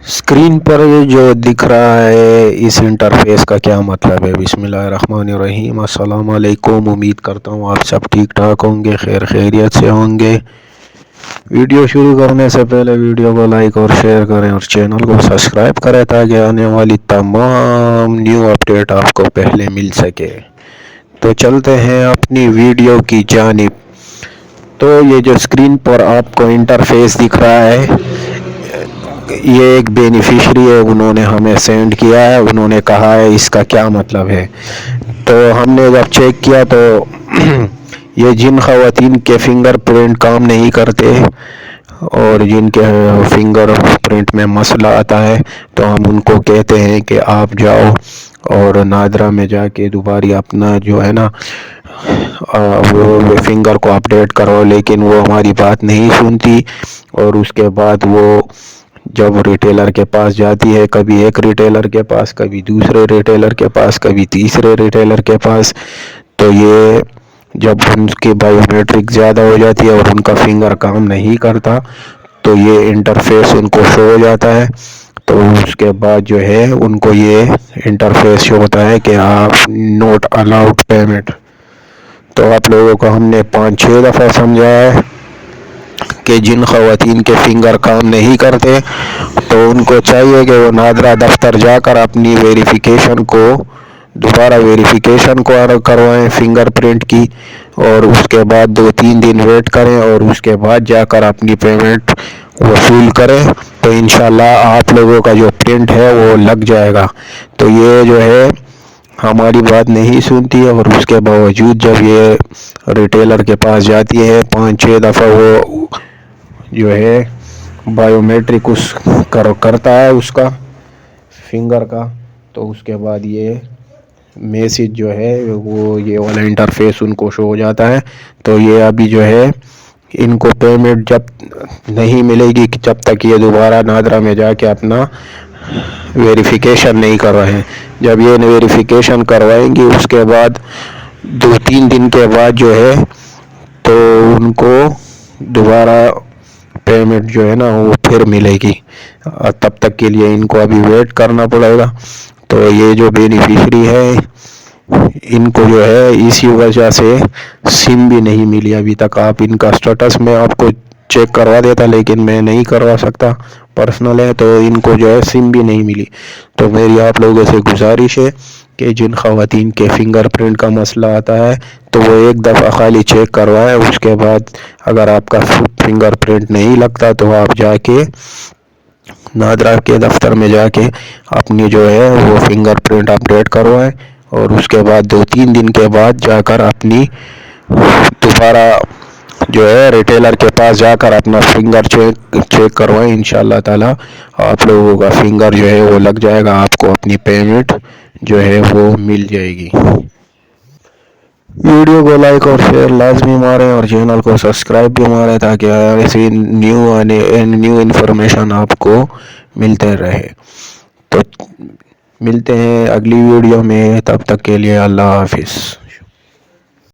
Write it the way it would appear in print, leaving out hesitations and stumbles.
Screen پر جو دکھ رہا ہے اس انٹرفیس کا کیا مطلب ہے؟ بسم اللہ الرحمن الرحیم۔ السلام علیکم، امید کرتا ہوں آپ سب ٹھیک ٹھاک ہوں گے، خیر خیریت سے ہوں گے۔ ویڈیو شروع کرنے سے پہلے ویڈیو کو لائک اور شیئر کریں اور چینل کو سبسکرائب کریں تاکہ آنے والی تمام نیو اپڈیٹ آپ کو پہلے مل سکے۔ تو چلتے ہیں اپنی ویڈیو کی جانب۔ تو یہ جو اسکرین پر آپ کو انٹرفیس دکھ رہا ہے، یہ ایک بینیفیشری ہے، انہوں نے ہمیں سینڈ کیا ہے، انہوں نے کہا ہے اس کا کیا مطلب ہے۔ تو ہم نے جب چیک کیا تو یہ جن خواتین کے فنگر پرنٹ کام نہیں کرتے اور جن کے فنگر پرنٹ میں مسئلہ آتا ہے تو ہم ان کو کہتے ہیں کہ آپ جاؤ اور نادرا میں جا کے دوبارہ اپنا جو ہے نا وہ فنگر کو اپڈیٹ کرو، لیکن وہ ہماری بات نہیں سنتی اور اس کے بعد وہ جب ریٹیلر کے پاس جاتی ہے، کبھی ایک ریٹیلر کے پاس، کبھی دوسرے ریٹیلر کے پاس، کبھی تیسرے ریٹیلر کے پاس، تو یہ جب ان کی بائیو میٹرک زیادہ ہو جاتی ہے اور ان کا فنگر کام نہیں کرتا تو یہ انٹرفیس ان کو شو ہو جاتا ہے۔ تو اس کے بعد جو ہے ان کو یہ انٹرفیس شو ہوتا ہے کہ آپ نوٹ الاؤڈ پیمنٹ۔ تو آپ لوگوں کو ہم نے 5-6 دفعہ سمجھایا ہے کہ جن خواتین کے فنگر کام نہیں کرتے تو ان کو چاہیے کہ وہ نادرا دفتر جا کر اپنی ویریفیکیشن کو دوبارہ کروائیں فنگر پرنٹ کی، اور اس کے بعد 2-3 دن ویٹ کریں اور اس کے بعد جا کر اپنی پیمنٹ وصول کریں، تو انشاءاللہ آپ لوگوں کا جو پرنٹ ہے وہ لگ جائے گا۔ تو یہ جو ہے ہماری بات نہیں سنتی اور اس کے باوجود جب یہ ریٹیلر کے پاس جاتی ہے 5-6 دفعہ وہ جو ہے بائیو میٹرک کرتا ہے اس کا فنگر کا، تو اس کے بعد یہ میسج جو ہے وہ یہ والا انٹرفیس ان کو شو ہو جاتا ہے۔ تو یہ ابھی جو ہے ان کو پیمنٹ جب نہیں ملے گی جب تک یہ دوبارہ نادرا میں جا کے اپنا ویریفیکیشن نہیں کروائیں۔ جب یہ ویریفیکیشن کروائیں گی اس کے بعد 2-3 دن کے بعد جو ہے تو ان کو دوبارہ پیمنٹ جو ہے نا وہ پھر ملے گی، تب تک کے لیے ان کو ابھی ویٹ کرنا پڑے گا۔ تو یہ جو بینیفیشری ہے ان کو جو ہے اسی وجہ سے سم بھی نہیں ملی ابھی تک۔ آپ ان کا سٹیٹس میں آپ کو چیک کروا دیتا لیکن میں نہیں کروا سکتا، پرسنل ہے، تو ان کو جو ہے سم بھی نہیں ملی۔ تو میری آپ لوگوں سے گزارش ہے کہ جن خواتین کے فنگر پرنٹ کا مسئلہ آتا ہے تو وہ ایک دفعہ خالی چیک کروائیں، اس کے بعد اگر آپ کا فنگر پرنٹ نہیں لگتا تو آپ جا کے نادرا کے دفتر میں جا کے اپنی جو ہے وہ فنگر پرنٹ اپڈیٹ کروائیں اور اس کے بعد 2-3 دن کے بعد جا کر اپنی دوبارہ جو ہے ریٹیلر کے پاس جا کر اپنا فنگر چیک کروائیں۔ انشاءاللہ تعالی آپ لوگوں کا فنگر جو ہے وہ لگ جائے گا، آپ کو اپنی پیمنٹ جو ہے وہ مل جائے گی۔ ویڈیو کو لائک اور شیئر لازمی ماریں اور چینل کو سبسکرائب بھی ماریں تاکہ ایسی نیو انفارمیشن آپ کو ملتے رہے۔ تو ملتے ہیں اگلی ویڈیو میں، تب تک کے لیے اللہ حافظ۔